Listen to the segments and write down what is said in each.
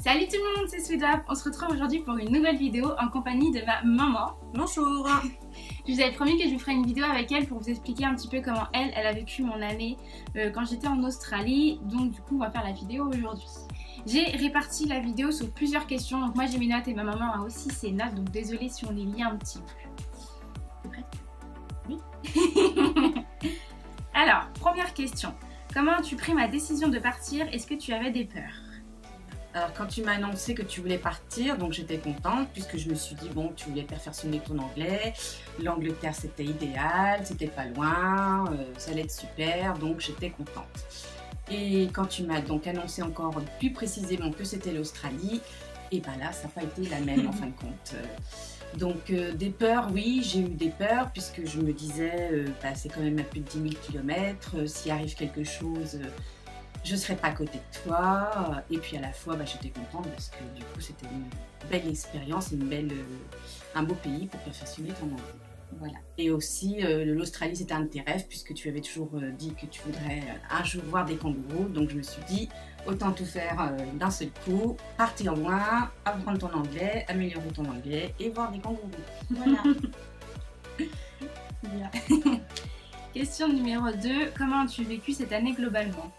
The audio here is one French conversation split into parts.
Salut tout le monde, c'est Swedap. On se retrouve aujourd'hui pour une nouvelle vidéo en compagnie de ma maman. Bonjour. Je vous avais promis que je vous ferais une vidéo avec elle pour vous expliquer un petit peu comment elle a vécu mon année quand j'étais en Australie. Donc du coup, on va faire la vidéo aujourd'hui. J'ai réparti la vidéo sur plusieurs questions. Donc moi j'ai mes notes et ma maman a aussi ses notes. Donc désolée si on les lit un petit peu. T'es prête? Oui. Alors, première question. Comment as-tu pris ma décision de partir? Est-ce que tu avais des peurs? Alors quand tu m'as annoncé que tu voulais partir, donc j'étais contente puisque je me suis dit bon, tu voulais perfectionner ton anglais, l'Angleterre c'était idéal, c'était pas loin, ça allait être super, donc j'étais contente. Et quand tu m'as donc annoncé encore plus précisément que c'était l'Australie, et ben là ça n'a pas été la même en fin de compte. Donc des peurs, oui, j'ai eu des peurs puisque je me disais bah, c'est quand même à plus de 10 000 km, s'il arrive quelque chose, je ne serais pas à côté de toi. Et puis à la fois bah, j'étais contente parce que du coup c'était une belle expérience, un beau pays pour perfectionner ton anglais. Voilà. Et aussi l'Australie c'était un de tes rêves puisque tu avais toujours dit que tu voudrais un jour voir des kangourous, donc je me suis dit autant tout faire d'un seul coup, partir loin, apprendre ton anglais, améliorer ton anglais et voir des kangourous. Voilà. Bien. Question numéro 2, comment as-tu vécu cette année globalement?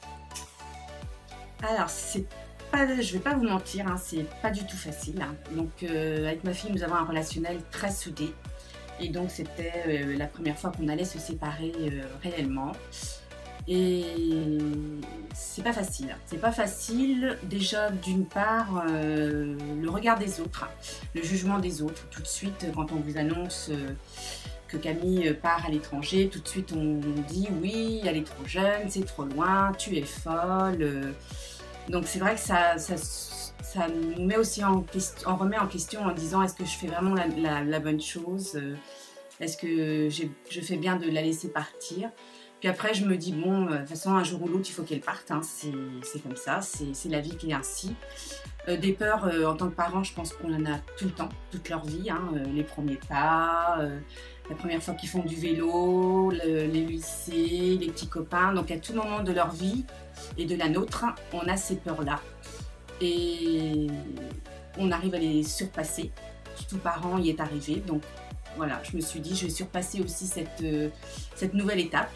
Alors c'est pas, je vais pas vous mentir, hein, c'est pas du tout facile. Hein. Donc avec ma fille nous avons un relationnel très soudé. Et donc c'était la première fois qu'on allait se séparer réellement. Et c'est pas facile. C'est pas facile déjà d'une part le regard des autres, le jugement des autres. Tout de suite quand on vous annonce que Camille part à l'étranger, tout de suite on dit oui, elle est trop jeune, c'est trop loin, tu es folle. Donc c'est vrai que ça nous met aussi on remet en question en disant est-ce que je fais vraiment la bonne chose, est-ce que je fais bien de la laisser partir. Puis après je me dis bon, de toute façon un jour ou l'autre il faut qu'elle parte, hein, c'est comme ça, c'est la vie qui est ainsi. Des peurs en tant que parent, je pense qu'on en a tout le temps, toute leur vie, hein, les premiers pas, la première fois qu'ils font du vélo, les lycées, les petits copains, donc à tout moment de leur vie et de la nôtre, on a ces peurs-là. Et on arrive à les surpasser. Tout parent y est arrivé, donc voilà, je me suis dit je vais surpasser aussi cette nouvelle étape.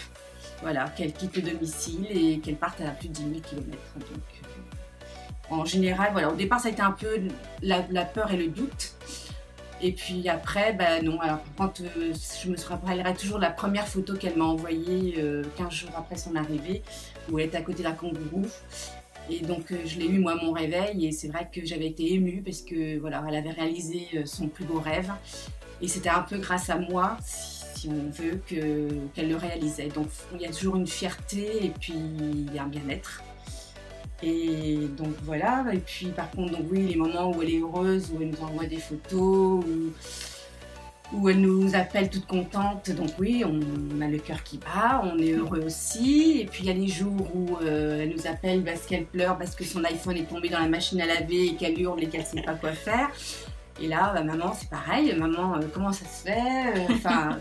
Voilà, qu'elle quitte le domicile et qu'elle parte à plus de 10 000 km. Donc, en général, voilà, au départ ça a été un peu la peur et le doute. Et puis après, ben non, alors quand je me rappellerai toujours la première photo qu'elle m'a envoyée 15 jours après son arrivée, où elle était à côté d'un kangourou. Et donc je l'ai eu moi à mon réveil et c'est vrai que j'avais été émue parce que voilà, elle avait réalisé son plus beau rêve. Et c'était un peu grâce à moi, si on veut, qu'elle le réalisait. Donc il y a toujours une fierté et puis il y a un bien-être. Et donc voilà, et puis par contre, donc oui, les moments où elle est heureuse, où elle nous envoie des photos, où elle nous appelle toute contente, donc oui, on a le cœur qui bat, on est heureux aussi. Et puis il y a les jours où elle nous appelle parce qu'elle pleure, parce que son iPhone est tombé dans la machine à laver et qu'elle hurle et qu'elle ne sait pas quoi faire. Et là, bah, maman, c'est pareil, maman, comment ça se fait, enfin...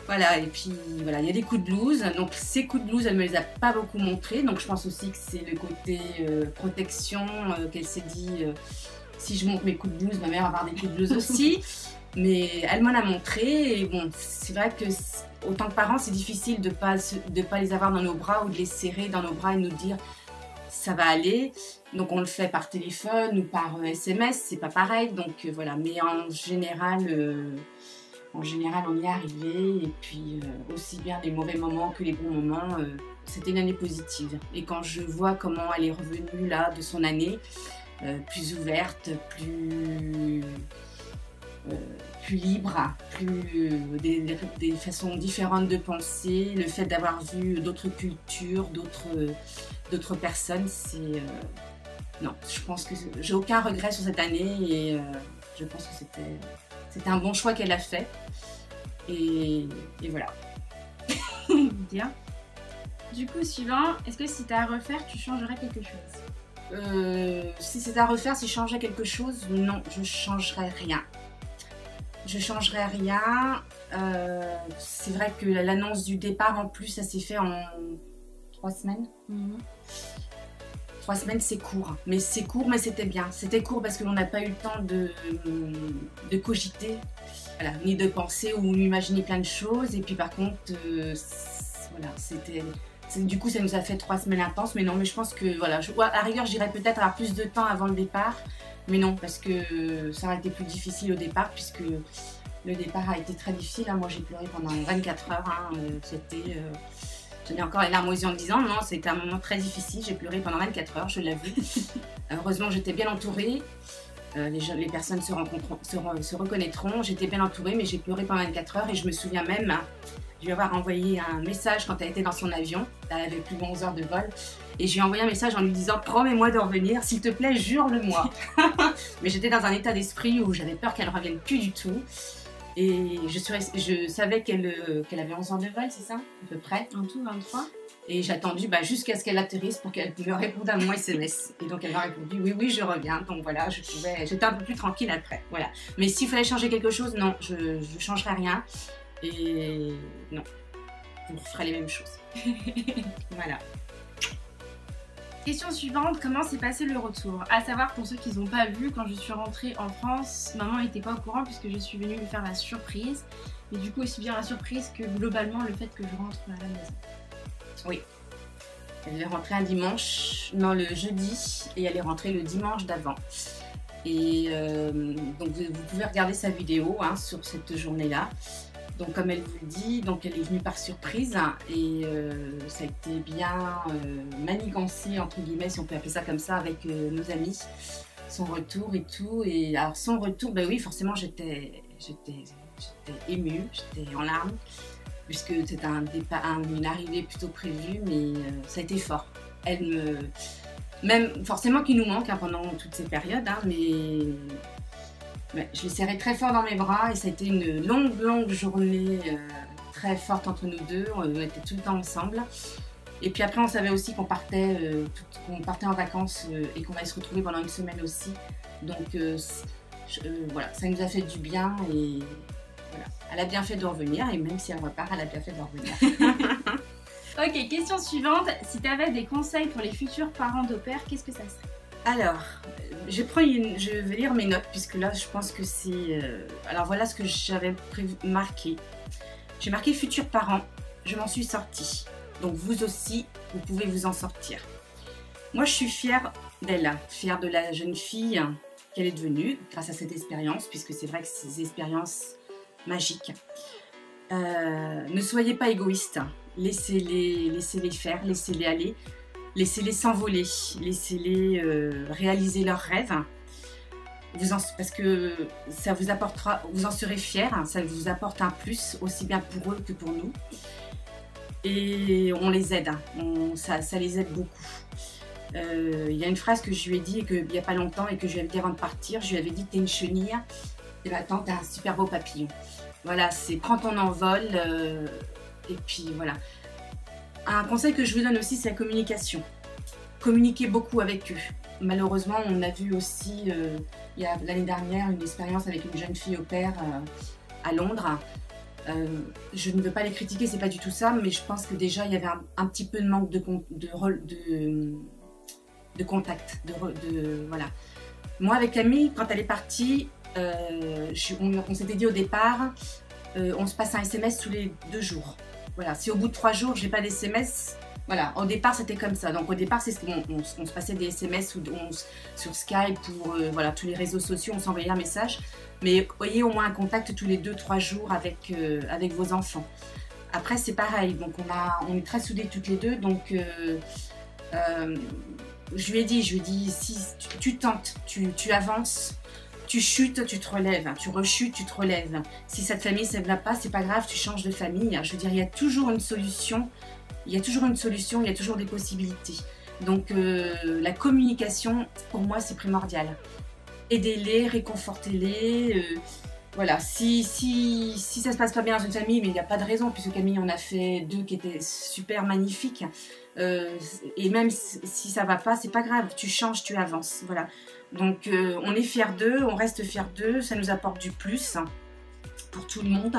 Voilà, et puis voilà, il y a des coups de blues. Donc ces coups de blues, elle ne me les a pas beaucoup montrés. Donc je pense aussi que c'est le côté protection qu'elle s'est dit si je montre mes coups de blues, ma mère va avoir des coups de blues aussi. Mais elle m'en a montré. Et bon, c'est vrai que autant que parents, c'est difficile de pas les avoir dans nos bras ou de les serrer dans nos bras et nous dire ça va aller. Donc on le fait par téléphone ou par SMS, c'est pas pareil. Donc voilà, mais en général, on y est arrivé, et puis aussi bien les mauvais moments que les bons moments, c'était une année positive. Et quand je vois comment elle est revenue là de son année, plus ouverte, plus libre, des façons différentes de penser, le fait d'avoir vu d'autres cultures, d'autres personnes, c'est... non, je pense que j'ai aucun regret sur cette année et je pense que c'était un bon choix qu'elle a fait. Et voilà. Bien. Du coup, suivant, est-ce que si tu as à refaire, tu changerais quelque chose? Si c'était à refaire, si je changerais quelque chose, non, je changerais rien. Je changerais rien. C'est vrai que l'annonce du départ, en plus, ça s'est fait en 3 semaines. 3 semaines, c'est court. Mais c'est court, mais c'était bien. C'était court parce que l'on n'a pas eu le temps de cogiter, voilà, ni de penser ou d'imaginer plein de choses. Et puis par contre, voilà, du coup, ça nous a fait 3 semaines intenses. Mais non, mais je pense que, voilà, à la rigueur, j'irais peut-être avoir plus de temps avant le départ. Mais non, parce que ça aurait été plus difficile au départ, puisque le départ a été très difficile. Hein. Moi, j'ai pleuré pendant 24 heures. Hein. J'en ai encore les larmes aux yeux en me disant non, c'était un moment très difficile. J'ai pleuré pendant 24 heures, je l'avoue. Heureusement, j'étais bien entourée. Les personnes se reconnaîtront. J'étais bien entourée, mais j'ai pleuré pendant 24 heures. Et je me souviens même, hein, je lui ai envoyé un message quand elle était dans son avion. Elle avait plus de 11 heures de vol. Et je lui ai envoyé un message en lui disant « Promets-moi de revenir, s'il te plaît, jure-le-moi ». Mais j'étais dans un état d'esprit où j'avais peur qu'elle ne revienne plus du tout. Et je savais qu'elle avait 11 heures de vol, c'est ça, à peu près. En tout, 23. Et j'ai attendu jusqu'à ce qu'elle atterrisse pour qu'elle me réponde à mon SMS. Et donc elle m'a répondu « Oui, oui, je reviens ». Donc voilà, j'étais un peu plus tranquille après. Voilà. Mais s'il fallait changer quelque chose, non, je ne changerais rien. Et non, je referais les mêmes choses. Voilà. Question suivante, comment s'est passé le retour? À savoir, pour ceux qui n'ont pas vu, quand je suis rentrée en France, maman n'était pas au courant puisque je suis venue lui faire la surprise. Mais du coup, aussi bien la surprise que globalement le fait que je rentre à la maison. Oui. Elle est rentrée un dimanche, non, le jeudi, et elle est rentrée le dimanche d'avant. Et donc vous pouvez regarder sa vidéo hein, sur cette journée-là. Donc comme elle vous le dit, donc elle est venue par surprise et ça a été bien manigancé entre guillemets, si on peut appeler ça comme ça, avec nos amis, son retour et tout. Et alors son retour, ben oui, forcément j'étais émue, j'étais en larmes, puisque c'était une arrivée plutôt prévue, mais ça a été fort. Même forcément qu'il nous manque hein, pendant toutes ces périodes, hein, mais je l'ai serré très fort dans mes bras et ça a été une longue journée très forte entre nous deux. On était tout le temps ensemble. Et puis après, on savait aussi qu'on partait en vacances et qu'on allait se retrouver pendant une semaine aussi. Donc voilà, ça nous a fait du bien et voilà. Elle a bien fait de revenir et même si elle repart, elle a bien fait de revenir. Ok, question suivante. Si tu avais des conseils pour les futurs parents d'au pair, qu'est-ce que ça serait? Alors, je vais lire mes notes puisque là je pense que c'est... Alors voilà ce que j'avais marqué. J'ai marqué futurs parents, je m'en suis sortie. Donc vous aussi, vous pouvez vous en sortir. Moi je suis fière d'elle, fière de la jeune fille qu'elle est devenue grâce à cette expérience, puisque c'est vrai que c'est des expériences magiques. Ne soyez pas égoïste, laissez-les faire, laissez-les aller. Laissez-les s'envoler, laissez-les réaliser leurs rêves, parce que ça vous apportera, vous en serez fiers, hein, ça vous apporte un plus, aussi bien pour eux que pour nous. Et on les aide, hein, ça les aide beaucoup. Il y a une phrase que je lui ai dit il n'y a pas longtemps et que je lui avais dit avant de partir, je lui avais dit « t'es une chenille, et maintenant t'es un super beau papillon ». Voilà, c'est prends ton envol, et puis voilà. Un conseil que je vous donne aussi, c'est la communication. Communiquez beaucoup avec eux. Malheureusement, on a vu aussi, il y a l'année dernière, une expérience avec une jeune fille au pair à Londres. Je ne veux pas les critiquer, c'est pas du tout ça, mais je pense que déjà, il y avait un petit peu de manque de contact. Voilà. Moi, avec Camille, quand elle est partie, on s'était dit au départ, on se passe un SMS tous les 2 jours. Voilà, si au bout de 3 jours, j'ai pas d'SMS, voilà, au départ c'était comme ça. Donc au départ, c'est on se passait des SMS sur Skype pour voilà, tous les réseaux sociaux, on s'envoyait un message. Mais ayez au moins un contact tous les 2-3 jours avec vos enfants. Après, c'est pareil, donc on est très soudés toutes les deux. Donc je lui ai dit, si tu tentes, tu avances. Tu chutes, tu te relèves, tu rechutes, tu te relèves. Si cette famille ne va pas, c'est pas grave, tu changes de famille. Je veux dire, il y a toujours une solution, il y a toujours des possibilités. Donc la communication, pour moi, c'est primordial. Aidez-les, réconfortez-les. Voilà, si ça se passe pas bien dans une famille, mais il n'y a pas de raison, puisque Camille en a fait 2 qui étaient super magnifiques. Et même si ça va pas, c'est pas grave, tu changes, tu avances. Voilà. Donc on est fiers d'eux, on reste fiers d'eux, ça nous apporte du plus pour tout le monde.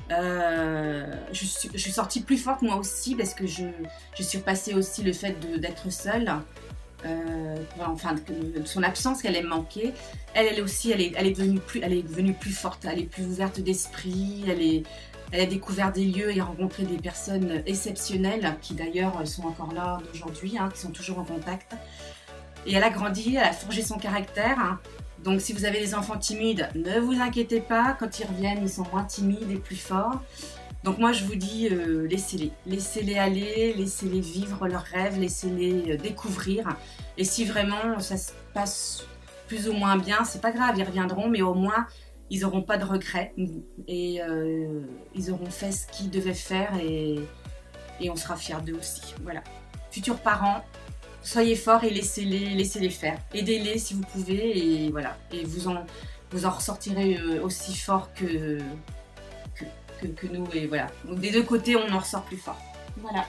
Je suis sortie plus forte moi aussi parce que je suis repassée aussi le fait d'être seule. enfin de son absence qu'elle aime manquer. Elle aussi, elle est devenue plus forte, elle est plus ouverte d'esprit, elle a découvert des lieux et rencontré des personnes exceptionnelles qui d'ailleurs sont encore là d'aujourd'hui, hein, qui sont toujours en contact. Et elle a grandi, elle a forgé son caractère. Hein. Donc si vous avez des enfants timides, ne vous inquiétez pas, quand ils reviennent, ils sont moins timides et plus forts. Donc moi je vous dis, laissez-les aller, laissez-les vivre leurs rêves, laissez-les découvrir. Et si vraiment ça se passe plus ou moins bien, c'est pas grave, ils reviendront, mais au moins ils n'auront pas de regrets. Et ils auront fait ce qu'ils devaient faire et on sera fiers d'eux aussi. Voilà. Futurs parents, soyez forts et laissez-les faire. Aidez-les si vous pouvez et voilà. Et vous en ressortirez aussi fort que nous et voilà. Donc des deux côtés on en ressort plus fort. Voilà.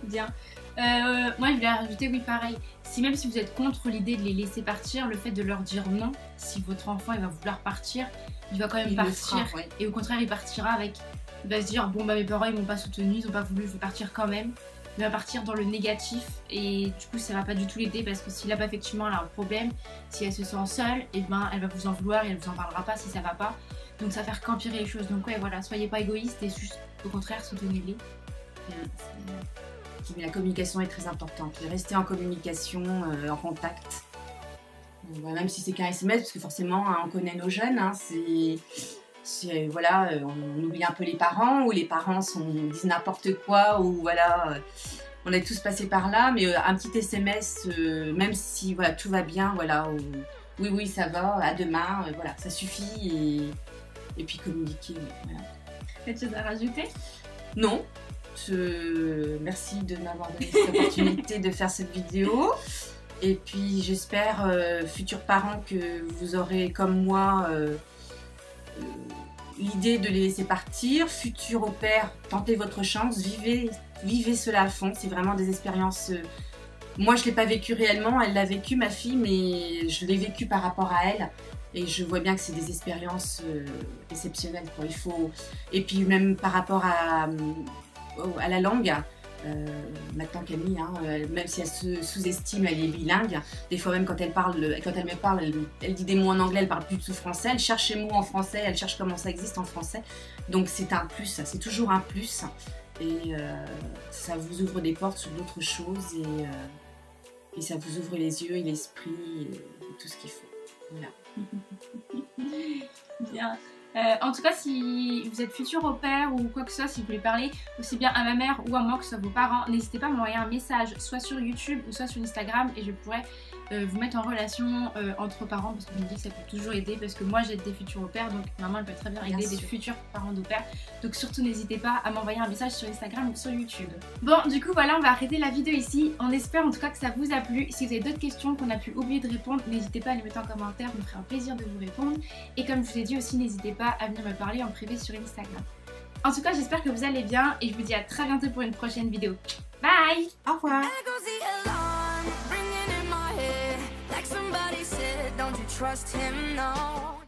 Bien. Moi je voulais rajouter, oui pareil, même si vous êtes contre l'idée de les laisser partir, le fait de leur dire non, si votre enfant il va vouloir partir, il va quand même partir, ouais. Et au contraire il partira avec, il va se dire bon bah mes parents ils m'ont pas soutenu, ils ont pas voulu, je vais partir quand même. Il va partir dans le négatif et du coup ça va pas du tout l'aider parce que si là effectivement elle a un problème, si elle se sent seule, et ben elle va vous en vouloir et elle vous en parlera pas si ça va pas. Donc ça va faire qu'empirer les choses. Donc ouais voilà, soyez pas égoïste et juste au contraire soutenez-les. La communication est très importante. Restez en communication, en contact. Même si c'est qu'un SMS, parce que forcément hein, on connaît nos jeunes, hein, voilà, on oublie un peu les parents, ou les parents disent n'importe quoi, ou voilà, on est tous passés par là, mais un petit SMS, même si voilà, tout va bien, voilà, oui ça va, à demain, voilà, ça suffit, et puis communiquer, voilà. Quelque chose à rajouter? Non. Merci de m'avoir donné cette opportunité de faire cette vidéo. Et puis j'espère, futurs parents, que vous aurez comme moi l'idée de les laisser partir. Futurs au père, tentez votre chance, vivez cela à fond. C'est vraiment des expériences. Moi je ne l'ai pas vécu réellement, elle l'a vécu ma fille, mais je l'ai vécu par rapport à elle. Et je vois bien que c'est des expériences exceptionnelles, quoi. Et puis même par rapport à la langue, maintenant Camille, hein, même si elle se sous-estime, elle est bilingue. Des fois même quand elle me parle, elle dit des mots en anglais, elle parle plus du tout français. Elle cherche les mots en français, elle cherche comment ça existe en français. Donc c'est un plus, c'est toujours un plus. Et ça vous ouvre des portes sur d'autres choses et ça vous ouvre les yeux et l'esprit et tout ce qu'il faut. Voilà. Bien. En tout cas, si vous êtes futur au père ou quoi que ce soit, si vous voulez parler aussi bien à ma mère ou à moi que ce soit vos parents, n'hésitez pas à m'envoyer un message soit sur YouTube ou soit sur Instagram et je pourrais vous mettre en relation entre parents parce que je me dis que ça peut toujours aider parce que moi j'ai des futurs au père donc maman elle peut très bien aider des futurs parents d'au père. Donc surtout n'hésitez pas à m'envoyer un message sur Instagram ou sur YouTube. Bon du coup voilà, on va arrêter la vidéo ici. On espère en tout cas que ça vous a plu. Si vous avez d'autres questions qu'on a pu oublier de répondre, n'hésitez pas à les mettre en commentaire, ça me ferait un plaisir de vous répondre. Et comme je vous ai dit aussi, n'hésitez pas à venir me parler en privé sur Instagram. En tout cas j'espère que vous allez bien et je vous dis à très bientôt pour une prochaine vidéo. Bye! Au revoir! Trust him, no.